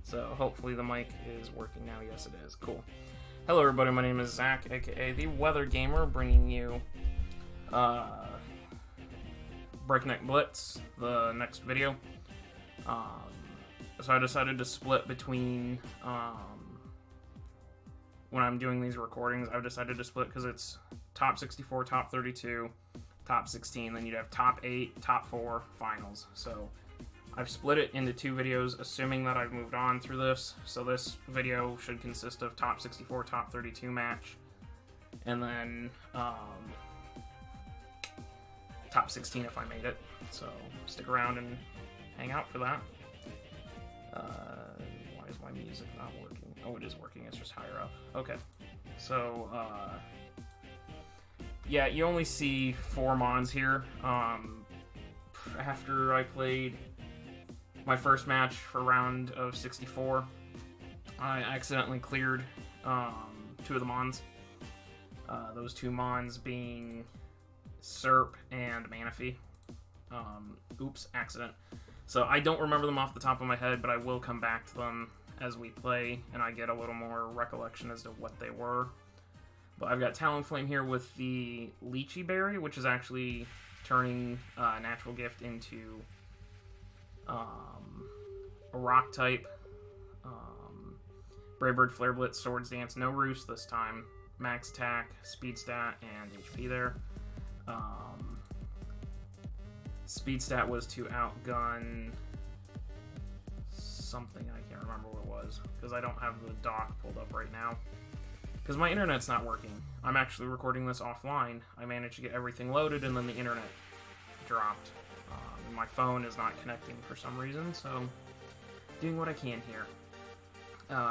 So hopefully the mic is working now. Yes, it is. Cool. Hello, everybody. My name is Zach, aka the Weather Gamer, bringing you Breakneck Blitz, the next video. So I decided to split between when I'm doing these recordings. I've decided to split because it's top 64, top 32, top 16. Then you'd have top 8, top 4, finals. So I've split it into 2 videos, assuming that I've moved on through this. So this video should consist of top 64, top 32 match, and then top 16 if I made it. So stick around and hang out for that. Why is my music not working? Oh, it is working. It's just higher up. Okay. So, yeah, you only see 4 mons here. After I played my first match for round of 64, I accidentally cleared 2 of the mons. Those 2 mons being Serp and Manaphy. Oops, accident. So I don't remember them off the top of my head, but I will come back to them as we play, and I get a little more recollection as to what they were. But I've got Talonflame here with the Lychee Berry, which is actually turning Natural Gift into a rock type. Brave Bird, Flare Blitz, Swords Dance, no Roost this time. Max attack, speed stat, and HP there. Speed stat was to outgun something. I can't remember what it was because I don't have the doc pulled up right now because my internet's not working. I'm actually recording this offline. I managed to get everything loaded and then the internet dropped. My phone is not connecting for some reason, so doing what I can here.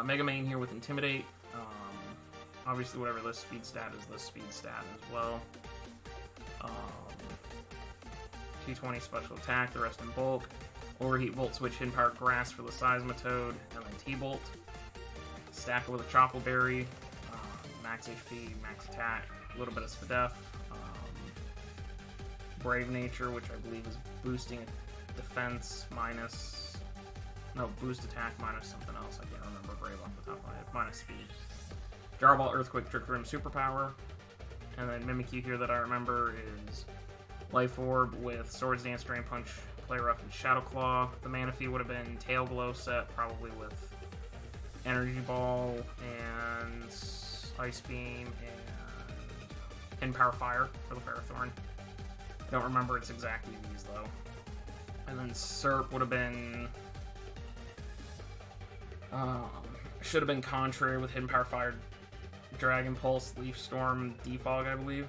Mega Main here with Intimidate. Obviously whatever this speed stat is, this speed stat as well. 220 special attack, the rest in bulk. Overheat Volt Switch, Hidden Power Grass for the Seismitoad, and then T-Bolt. Stack it with a Chople Berry, max HP, max attack, a little bit of Spadef. Brave Nature, which I believe is boosting defense minus... No, boost attack minus something else. I can't remember Brave off the top of my head. Minus speed. Jarball, Earthquake, Trick Room, Superpower. And then Mimikyu here that I remember is Life Orb with Swords Dance, Drain Punch, Play Rough, and Shadow Claw. The Manaphy would have been Tail Glow set, probably with Energy Ball and Ice Beam and Power Fire for the Ferrothorn. Don't remember its exact EVs though. And then Serp would have been should have been Contrary with Hidden Power Fire, Dragon Pulse, Leaf Storm, Defog, I believe.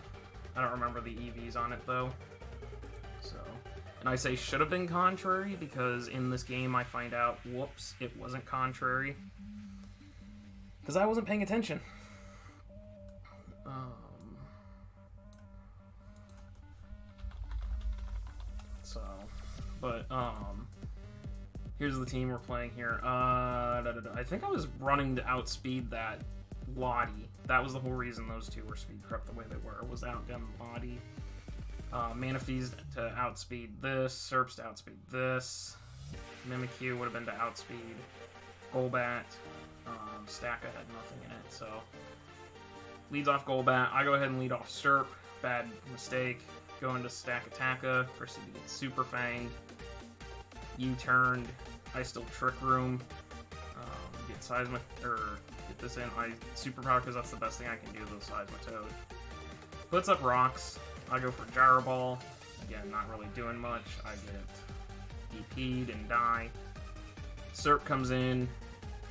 I don't remember the EVs on it though. So, and I say should have been Contrary because in this game I find out, whoops, it wasn't Contrary because I wasn't paying attention. But here's the team we're playing here. I think I was running to outspeed that Lottie. That was the whole reason those 2 were speed corrupt the way they were, was outgun Lottie. Manaphy's to outspeed this, Serp's to outspeed this, Mimikyu would have been to outspeed Golbat. Stacka had nothing in it, so leads off Golbat. I go ahead and lead off Serp. Bad mistake. Go into Stack Attacka, proceed to get Super Fanged. U-turned. I still Trick Room. Get get this in. I Superpower because that's the best thing I can do to the Seismitoad. Puts up rocks. I go for Gyro Ball. Again, not really doing much. I get DP'd and die. Serp comes in.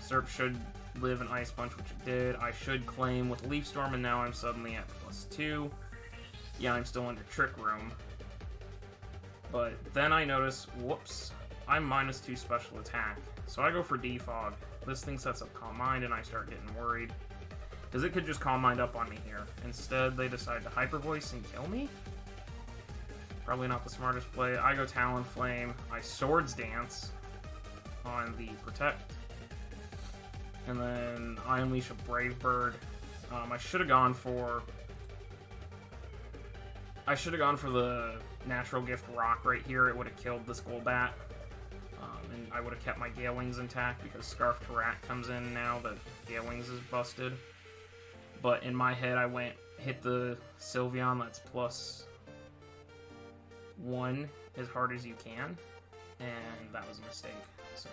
Serp should live an Ice Punch, which it did. I should claim with Leaf Storm, and now I'm suddenly at +2. Yeah, I'm still under Trick Room. But then I notice, whoops, I'm -2 special attack. So I go for Defog. This thing sets up Calm Mind, and I start getting worried. Because it could just Calm Mind up on me here. Instead, they decide to Hyper Voice and kill me? Probably not the smartest play. I go Talonflame. I Swords Dance on the Protect. And then I unleash a Brave Bird. I should have gone for the Natural Gift Rock right here. It would have killed this Golbat. and I would have kept my Gale Wings intact because Scarf to Rat comes in now that Gale Wings is busted. But in my head, I hit the Sylveon that's +1 as hard as you can, and that was a mistake. So,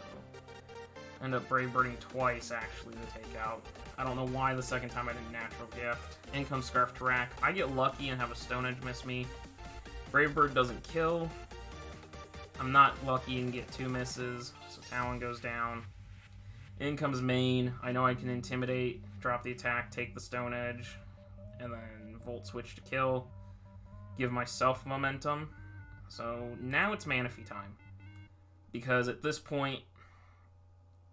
end up Brave Birding twice, actually, to take out. I don't know why the second time I did Natural Gift. In comes Scarf to Rack. I get lucky and have a Stone Edge miss me. Brave Bird doesn't kill. I'm not lucky and get 2 misses, so Talon goes down. In comes Main. I know I can Intimidate, drop the attack, take the Stone Edge, and then Volt Switch to kill. Give myself momentum. So now it's Manaphy time. Because at this point,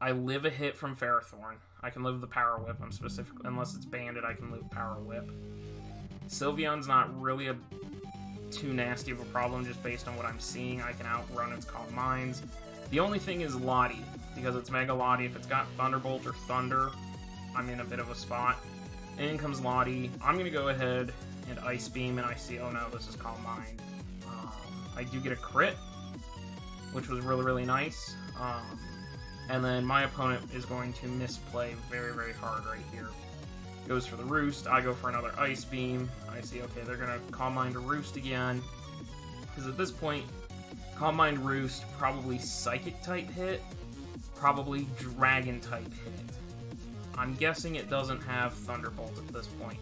I live a hit from Ferrothorn. I can live the Power Whip. I'm specific, unless it's banded, I can live Power Whip. Sylveon's not really too nasty of a problem just based on what I'm seeing. I can outrun its Calm Minds. The only thing is Lottie, because it's Mega Lottie. If it's got Thunderbolt or Thunder, I'm in a bit of a spot. In comes Lottie. I'm going to go ahead and Ice Beam, and I see, oh no, this is Calm Mind. I do get a crit, which was really, really nice. And then my opponent is going to misplay very, very hard right here. Goes for the Roost. I go for another Ice Beam. I see, okay, they're going to Calm Mind to Roost again. Because at this point, Calm Mind Roost, probably Psychic type hit, probably Dragon type hit. I'm guessing it doesn't have Thunderbolt at this point.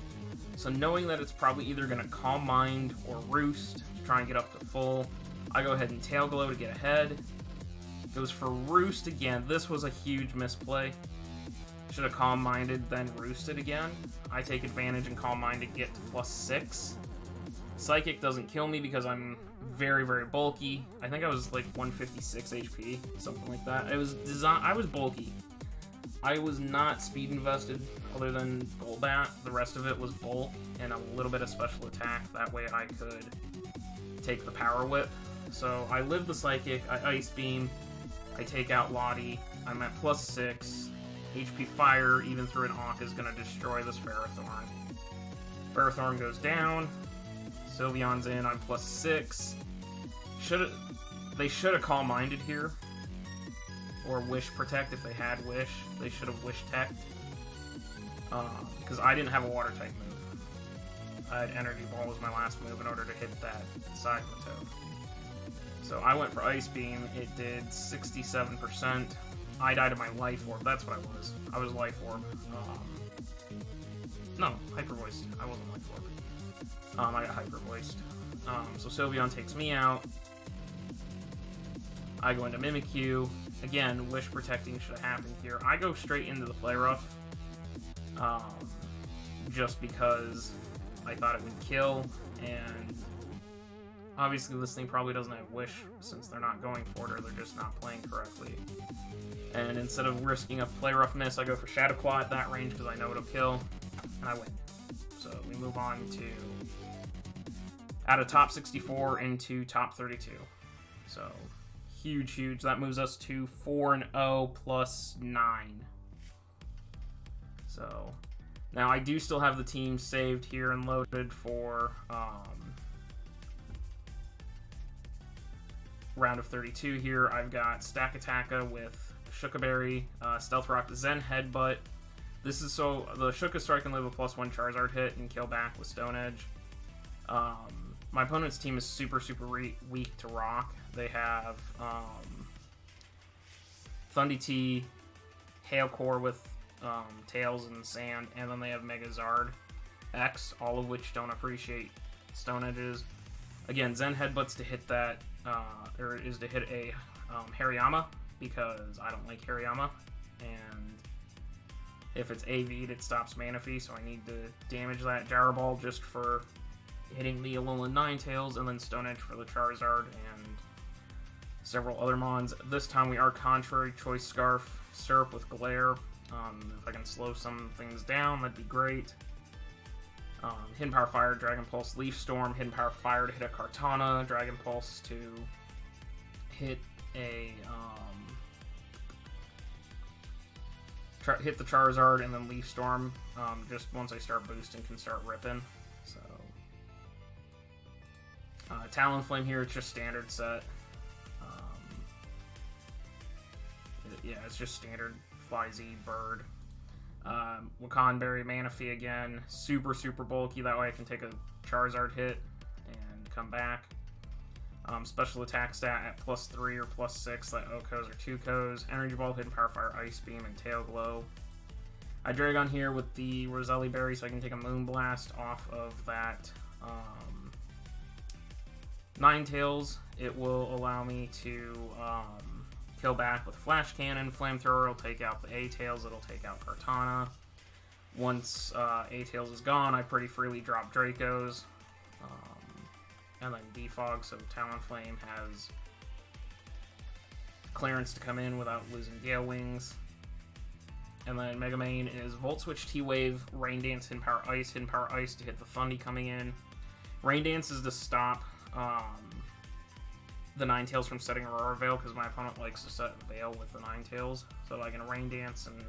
So knowing that it's probably either going to Calm Mind or Roost to try and get up to full, I go ahead and Tail Glow to get ahead. Goes for Roost again. This was a huge misplay. Should have Calm Minded, then Roosted again. I take advantage and Calm Mind to get to +6. Psychic doesn't kill me because I'm very, very bulky. I think I was like 156 HP, something like that. It was I was bulky. I was not speed invested other than Golbat. The rest of it was bulk and a little bit of special attack. That way I could take the Power Whip. So I live the Psychic, I Ice Beam, I take out Lottie, I'm at +6. HP Fire, even through an Ankh, is going to destroy this Ferrothorn. Ferrothorn goes down. Sylveon's in, I'm +6. They should have Calm Minded here. Or Wish Protect if they had Wish. They should have Wish Teched. Because I didn't have a Water type move. I had Energy Ball as my last move in order to hit that side Toad. So I went for Ice Beam. It did 67%. I died of my Life Orb. That's what I was. I was Life Orb. No, Hyper Voiced. I wasn't Life Orb. I got Hyper Voiced. So Sylveon takes me out. I go into Mimikyu. Again, Wish Protecting should have happened here. I go straight into the Play Rough. Just because I thought it would kill, and obviously this thing probably doesn't have Wish since they're not going for it or they're just not playing correctly. And instead of risking a Play Rough miss, I go for Shadow Claw at that range because I know it'll kill, and I win. So we move on to out of top 64 into top 32. So huge, huge. That moves us to 4-0 plus 9. So now I do still have the team saved here and loaded for round of 32 here. I've got Stack Attacka with Shukaberry, Stealth Rock, Zen Headbutt. This is so the Shuka Strike can live a +1 Charizard hit and kill back with Stone Edge. My opponent's team is super, super weak to Rock. They have Thundy T, Hail Core with Tails and Sand, and then they have Megazard X, all of which don't appreciate Stone Edges. Again, Zen Headbutts to hit that, or is to hit a Hariyama, because I don't like Hariyama, and if it's AV'd, it stops Manaphy, so I need to damage that Gyro Ball just for hitting the Alolan Ninetales, and then Stone Edge for the Charizard, and several other mons. This time we are Contrary Choice Scarf, Syrup with Glare. If I can slow some things down, that'd be great. Hidden Power Fire, Dragon Pulse, Leaf Storm, Hidden Power Fire to hit a Kartana, Dragon Pulse to hit a hit the Charizard, and then Leaf Storm. Just once I start boosting, can start ripping. So Talonflame here, it's just standard set. Yeah, it's just standard Fly Z Bird. Wakanberry Manaphy again. Super, super bulky. That way I can take a Charizard hit and come back. Special attack stat at +3 or +6, like Okos or Tukos. Energy Ball, Hidden Power Fire, Ice Beam, and Tail Glow. I drag on here with the Roselli Berry so I can take a Moonblast off of that Ninetales. It will allow me to kill back with Flash Cannon. Flamethrower will take out the A-Tails. It'll take out Kartana. Once A-Tails is gone, I pretty freely drop Dracos. And then Defog, so Talonflame has clearance to come in without losing Gale Wings. And then Mega Main is Volt Switch, T-Wave, Rain Dance, Hidden Power Ice to hit the Thundy coming in. Rain Dance is to stop the Ninetales from setting Aurora Veil, because my opponent likes to set Veil with the Ninetales. So I can Rain Dance and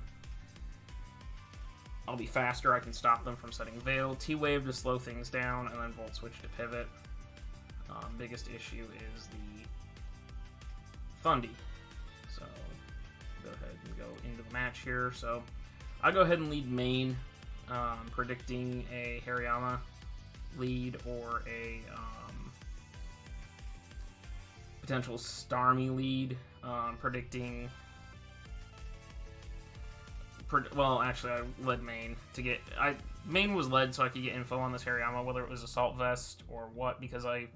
I'll be faster, I can stop them from setting Veil. T-Wave to slow things down, and then Volt Switch to pivot. Biggest issue is the Thundy. So go ahead and go into the match here. So I'll go ahead and lead main, predicting a Hariyama lead or a potential Starmie lead, predicting... well, actually, I led main to get... main was led so I could get info on this Hariyama, whether it was Assault Vest or what, because I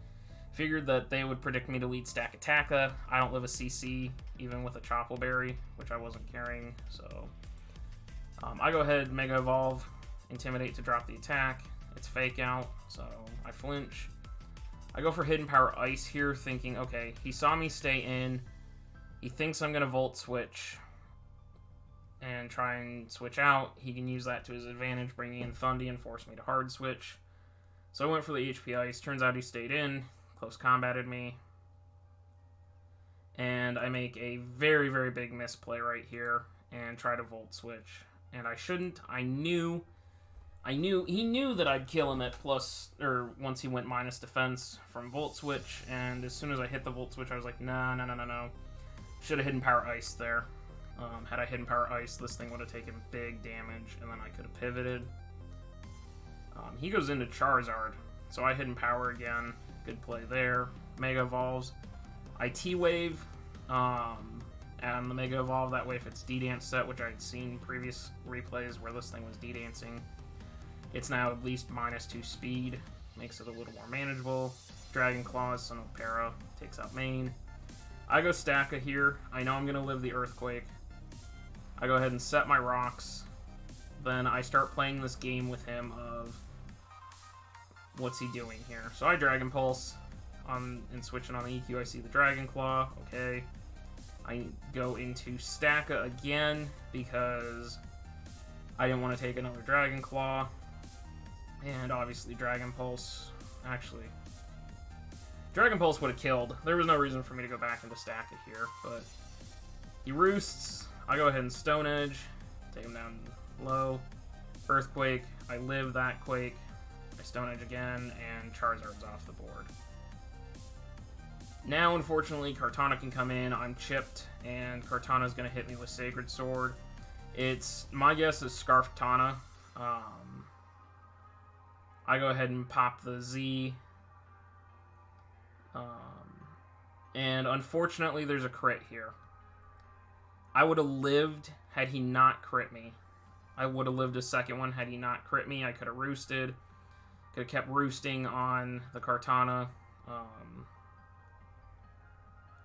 figured that they would predict me to lead Stack Attacka. I don't live a CC, even with a Choppleberry, which I wasn't carrying, so... I go ahead, Mega Evolve, Intimidate to drop the attack. It's Fake Out, so I flinch. I go for Hidden Power Ice here, thinking, okay, he saw me stay in. He thinks I'm going to Volt Switch and try and switch out. He can use that to his advantage, bringing in Thundy and force me to Hard Switch. So I went for the HP Ice. Turns out he stayed in. Close combated me. And I make a very, very big misplay right here and try to Volt Switch. And I shouldn't. He knew that I'd kill him at once he went minus defense from Volt Switch, and as soon as I hit the Volt Switch, I was like, no. Should have Hidden Power Ice there. Had I Hidden Power Ice, this thing would have taken big damage, and then I could have pivoted. He goes into Charizard, so I Hidden Power again. Good play there. Mega Evolves. I T-Wave, and the Mega Evolve, that way if it's D-Dance set, which I had seen previous replays where this thing was D-Dancing, it's now at least -2 speed, makes it a little more manageable. Dragon Claws, Son of Para, takes out main. I go Stacka here. I know I'm going to live the Earthquake. I go ahead and set my rocks. Then I start playing this game with him of what's he doing here. So I Dragon Pulse and switching on the EQ. I see the Dragon Claw. Okay. I go into Stacka again because I didn't want to take another Dragon Claw. And obviously Dragon Pulse, actually, Dragon Pulse would have killed. There was no reason for me to go back into Stacka here, but he roosts. I go ahead and Stone Edge, take him down low. Earthquake, I live that Quake. I Stone Edge again, and Charizard's off the board. Now, unfortunately, Kartana can come in. I'm chipped, and Kartana's going to hit me with Sacred Sword. My guess is Scarf Tana. I go ahead and pop the Z. And unfortunately, there's a crit here. I would have lived had he not crit me. I would have lived a second one had he not crit me. I could have roosted. Could have kept roosting on the Kartana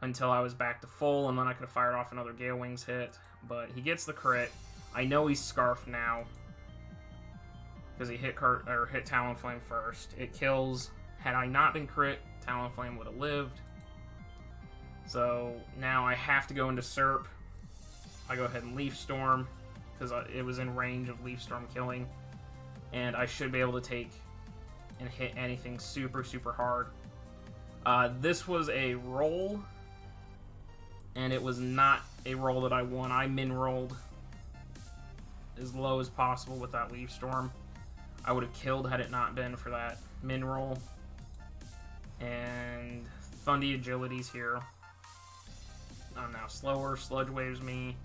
until I was back to full, and then I could have fired off another Gale Wings hit. But he gets the crit. I know he's Scarfed now, because he hit Talonflame first. It kills. Had I not been crit, Talonflame would have lived. So now I have to go into Serp. I go ahead and Leaf Storm, because it was in range of Leaf Storm killing. And I should be able to take and hit anything super, super hard. This was a roll, and it was not a roll that I won. I min-rolled as low as possible with that Leaf Storm. I would have killed had it not been for that min-roll. And Thundy Agility's here. I'm now slower. Sludge Waves me.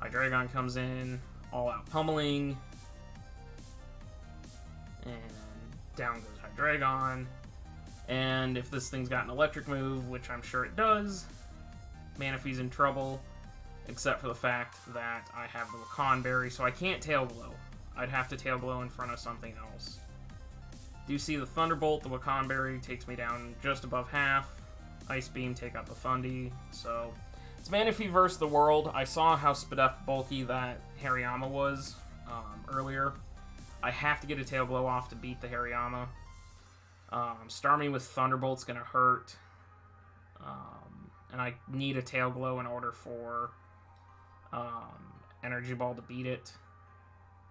Hydreigon comes in. All out pummeling. And down goes Hydreigon. And if this thing's got an electric move, which I'm sure it does, Manaphy's in trouble, except for the fact that I have the Wakan Berry, so I can't Tail Glow. I'd have to Tail Glow in front of something else. Do you see the Thunderbolt? The Wakan Berry takes me down just above half. Ice Beam, take out the Thundy. So, it's Manaphy versus the world. I saw how bulky that Hariyama was earlier. I have to get a Tail Glow off to beat the Hariyama. Starmie with Thunderbolt's gonna hurt. And I need a Tail Glow in order for Energy Ball to beat it.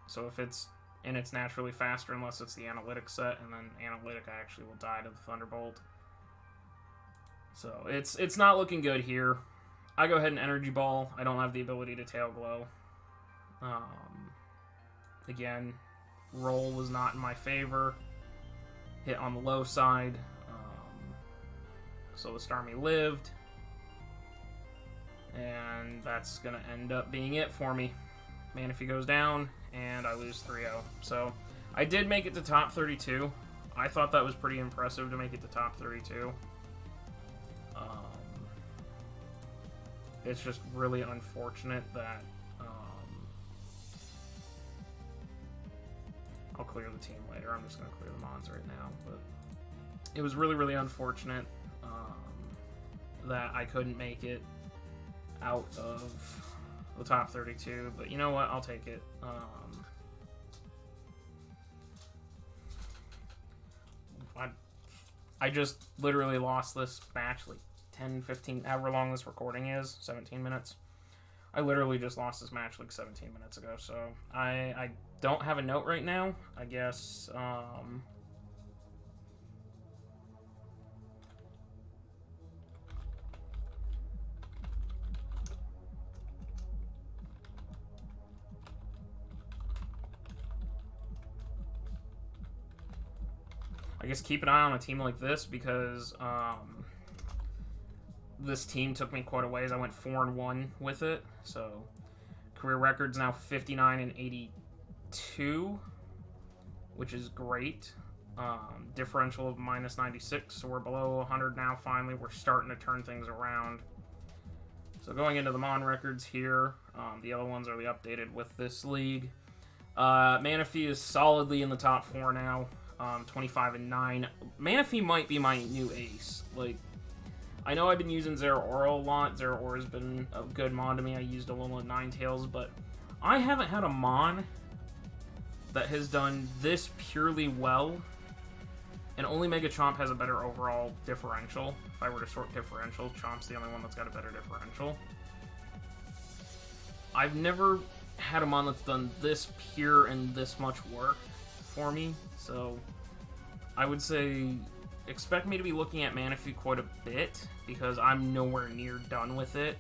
So if it's and it's naturally faster unless it's the Analytic set, and then Analytic I actually will die to the Thunderbolt. So it's not looking good here. I go ahead and Energy Ball. I don't have the ability to Tail Glow. Again, roll was not in my favor. Hit on the low side. So the Starmie lived. And that's going to end up being it for me. Manaphy goes down, and I lose 3-0. So, I did make it to top 32. I thought that was pretty impressive to make it to top 32. It's just really unfortunate that... I'll clear the team later. I'm just going to clear the Mons right now. But it was really, really unfortunate that I couldn't make it out of the top 32, but you know what? I'll take it. I just literally lost this match like 10, 15, however long this recording is, 17 minutes. I literally just lost this match like 17 minutes ago, so I don't have a note right now. I guess, keep an eye on a team like this because this team took me quite a ways. I went 4-1 with it, so career record's now 59 and 82, which is great. Differential of minus 96, so we're below 100 now. Finally, we're starting to turn things around. So going into the Mon records here, the other ones are the updated with this league. Manaphy is solidly in the top 4 now. 25 and 9. Manaphy might be my new ace. Like, I know I've been using Zeraora a lot. Zeraora has been a good Mon to me. I used a little at Ninetales, but I haven't had a Mon that has done this purely well. And only Mega Chomp has a better overall differential. If I were to sort differential, Chomp's the only one that's got a better differential. I've never had a Mon that's done this pure and this much work for me. So, I would say expect me to be looking at Manaphy quite a bit because I'm nowhere near done with it.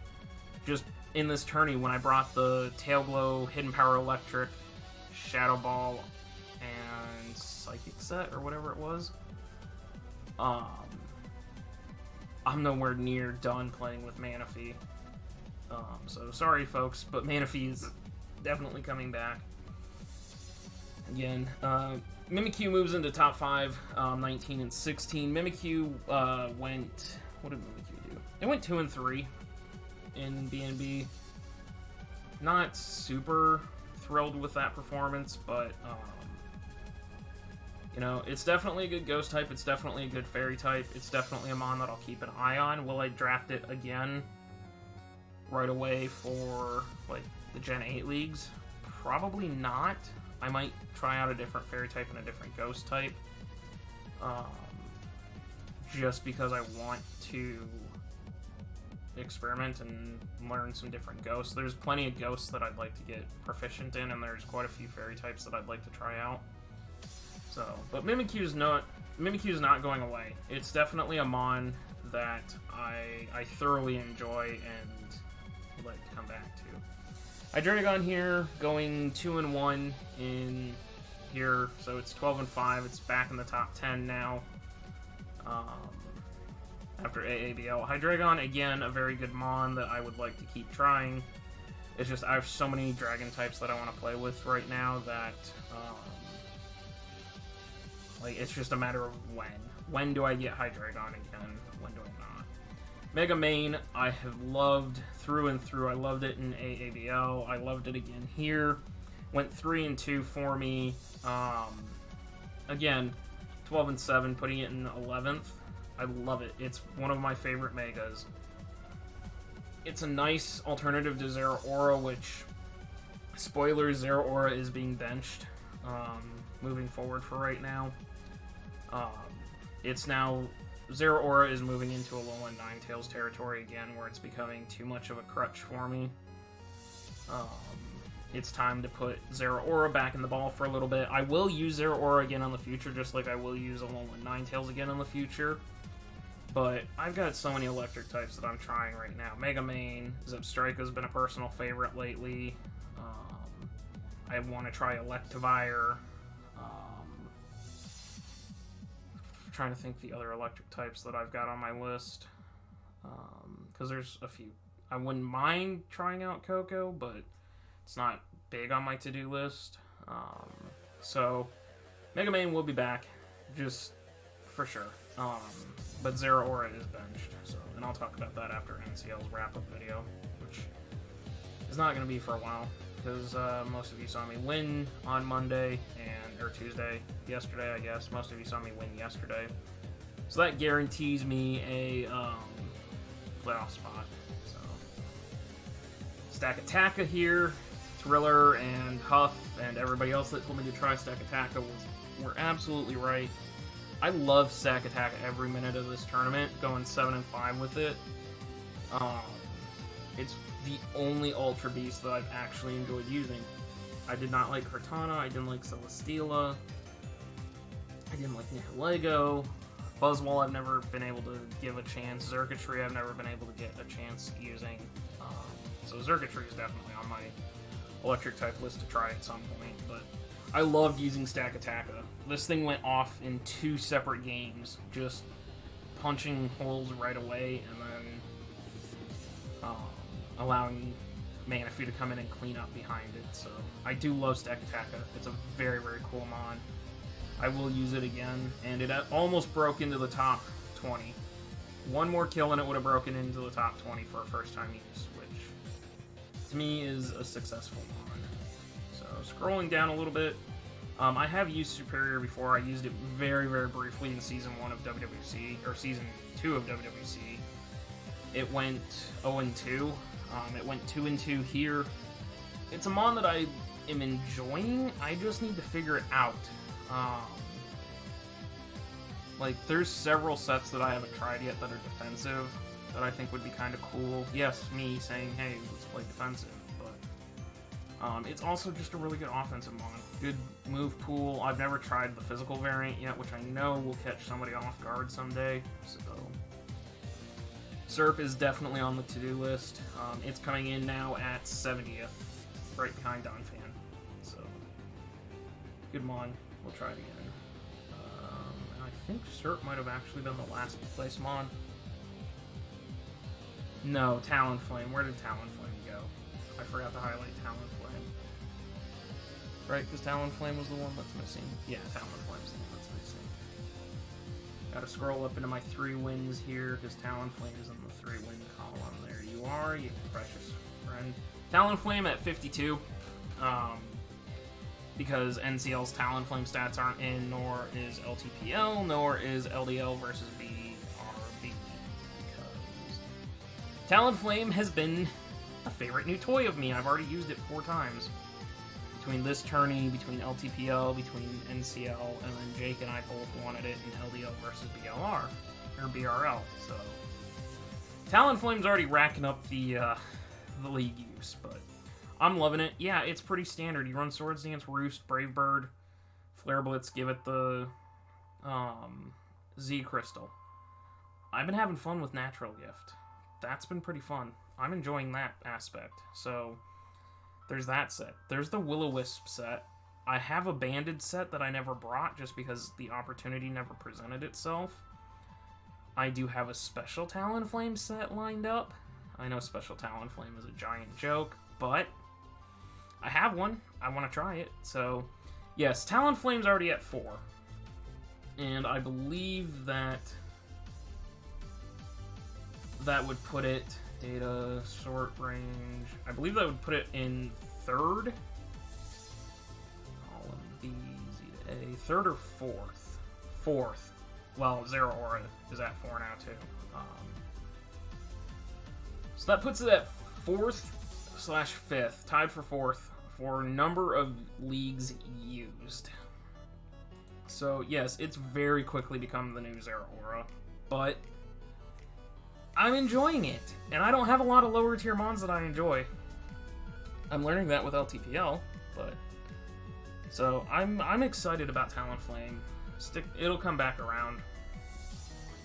Just in this tourney, when I brought the Tail Glow, Hidden Power Electric, Shadow Ball, and Psychic set, or whatever it was, I'm nowhere near done playing with Manaphy. So, sorry folks, but Manaphy is definitely coming back. Again, Mimikyu moves into top 5, 19 and 16. Mimikyu went... What did Mimikyu do? It went 2 and 3 in BnB. Not super thrilled with that performance, but, you know, it's definitely a good Ghost type. It's definitely a good Fairy type. It's definitely a Mon that I'll keep an eye on. Will I draft it again right away for, like, the Gen 8 leagues? Probably not. I might try out a different Fairy type and a different Ghost type. Just because I want to experiment and learn some different Ghosts. There's plenty of Ghosts that I'd like to get proficient in, and there's quite a few Fairy types that I'd like to try out. So, but Mimikyu's not going away. It's definitely a Mon that I thoroughly enjoy and would like to come back to. Hydreigon here, going 2-1 in here, so it's 12 and 5. It's back in the top 10 now. after AABL. Hydreigon, again, a very good mon that I would like to keep trying. It's just I have so many dragon types that I want to play with right now that, like, it's just a matter of when. When do I get Hydreigon again? When do I not? Mega Mane, I have loved through and through. I loved it in AABL. I loved it again here. Went 3 and 2 for me. Again, 12 and 7, putting it in 11th. I love it. It's one of my favorite Megas. It's a nice alternative to Zeraora, which, spoilers, Zeraora is being benched moving forward for right now. It's now, Zeraora is moving into a Alolan Ninetales territory again, where it's becoming too much of a crutch for me. It's time to put Zeraora back in the ball for a little bit. I will use Zeraora again in the future, just like I will use Alolan Ninetales again in the future. But I've got so many electric types that I'm trying right now. Mega Mane, Zebstrika's been a personal favorite lately. I want to try Electivire. Trying to think the other electric types that I've got on my list. Because there's a few. I wouldn't mind trying out Koko, but it's not big on my to-do list. So, Mega Mane will be back, just for sure. But Zeraora is benched, so, and I'll talk about that after NCL's wrap-up video, which is not going to be for a while, because most of you saw me win on Monday, or Tuesday, yesterday, I guess. Most of you saw me win yesterday. So that guarantees me a playoff spot. So, Stack Attacka here, Thriller and Huff, and everybody else that told me to try Stack Attacka were absolutely right. I love Stack Attack every minute of this tournament, going 7 and 5 with it. It's the only Ultra Beast that I've actually enjoyed using. I did not like Cortana, I didn't like Celesteela, I didn't like Nihilego, Buzzwole I've never been able to give a chance, Xurkitree I've never been able to get a chance using. So Xurkitree is definitely on my electric type list to try at some point, but I loved using Stack Attacka. This thing went off in 2 separate games, just punching holes right away, and then allowing Manaphy to come in and clean up behind it. So I do love Stack Attacka. It's a very, very cool mon. I will use it again, and it almost broke into the top 20. One more kill and it would have broken into the top 20 for a first-time use, which to me is a successful mon. So scrolling down a little bit, I have used Superior before. I used it very, very briefly in Season 1 of WWC, or Season 2 of WWC. It went 0 and 2. It went 2 and 2 here. It's a mon that I am enjoying. I just need to figure it out. Like, there's several sets that I haven't tried yet that are defensive that I think would be kind of cool. Yes, me saying, hey, let's play defensive, but it's also just a really good offensive mon. Good move pool. I've never tried the physical variant yet, which I know will catch somebody off guard someday, so Serp is definitely on the to-do list. It's coming in now at 70th, right behind Donphan. So, good mon. We'll try it again. And I think Serp might have actually been the last place mon. No, Talonflame. Where did Talonflame go? I forgot to highlight Talonflame. Right, because Talonflame was the one that's missing. Yeah, Talonflame's the one that's missing. Gotta scroll up into my 3 wins here, because Talonflame is in the 3-win column. There you are, you precious friend. Talonflame at 52, because NCL's Talonflame stats aren't in, nor is LTPL, nor is LDL versus BRB, because Talonflame has been a favorite new toy of me. I've already used it 4 times. Between this tourney, between LTPL, between NCL, and then Jake and I both wanted it in LDL versus BLR, or BRL, so Talonflame's already racking up the league use, but I'm loving it. Yeah, it's pretty standard. You run Swords Dance, Roost, Brave Bird, Flare Blitz, give it the Z Crystal. I've been having fun with Natural Gift. That's been pretty fun. I'm enjoying that aspect, so there's that set. There's the Will-O-Wisp set. I have a Banded set that I never brought just because the opportunity never presented itself. I do have a Special Talonflame set lined up. I know Special Talonflame is a giant joke, but I have one. I want to try it. So, yes, Talonflame's already at 4. And I believe that would put it, data, sort, range, I believe that would put it in 3rd. Column B, Z to A, 3rd or 4th? 4th. Well, Zeraora is at 4 now, too. So that puts it at 4th/5th, tied for 4th, for number of leagues used. So, yes, it's very quickly become the new Zeraora, but I'm enjoying it, and I don't have a lot of lower tier mons that I enjoy. I'm learning that with LTPL, but so I'm excited about Talonflame. It'll come back around,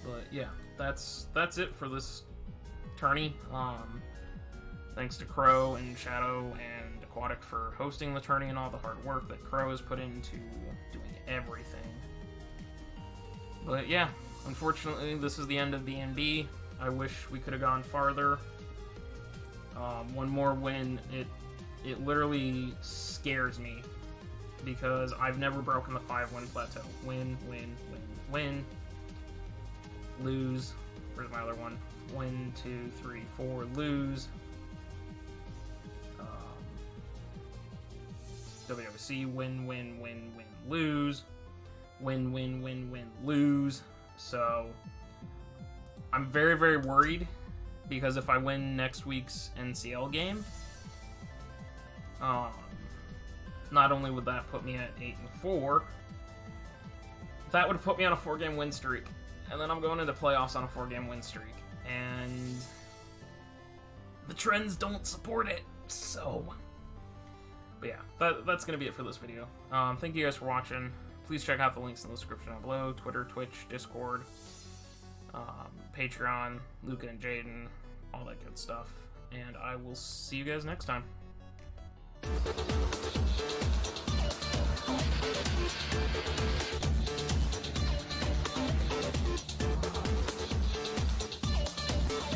but yeah, that's it for this tourney. Thanks to Crow and Shadow and Aquatic for hosting the tourney and all the hard work that Crow has put into doing everything. But yeah, unfortunately, this is the end of BnB. I wish we could have gone farther. One more win, it literally scares me because I've never broken the 5-win plateau. Win, win, win, win. Lose. Where's my other one? 1, 2, 3, 4. Lose. WWC, win, win, win, win, lose. Win, win, win, win, lose. So, I'm very, very worried because if I win next week's NCL game, not only would that put me at 8-4, that would put me on a 4-game win streak. And then I'm going into playoffs on a 4-game win streak. And the trends don't support it. So, but yeah, that's going to be it for this video. Thank you guys for watching. Please check out the links in the description down below. Twitter, Twitch, Discord, Patreon, Luca and Jaden, all that good stuff. And I will see you guys next time.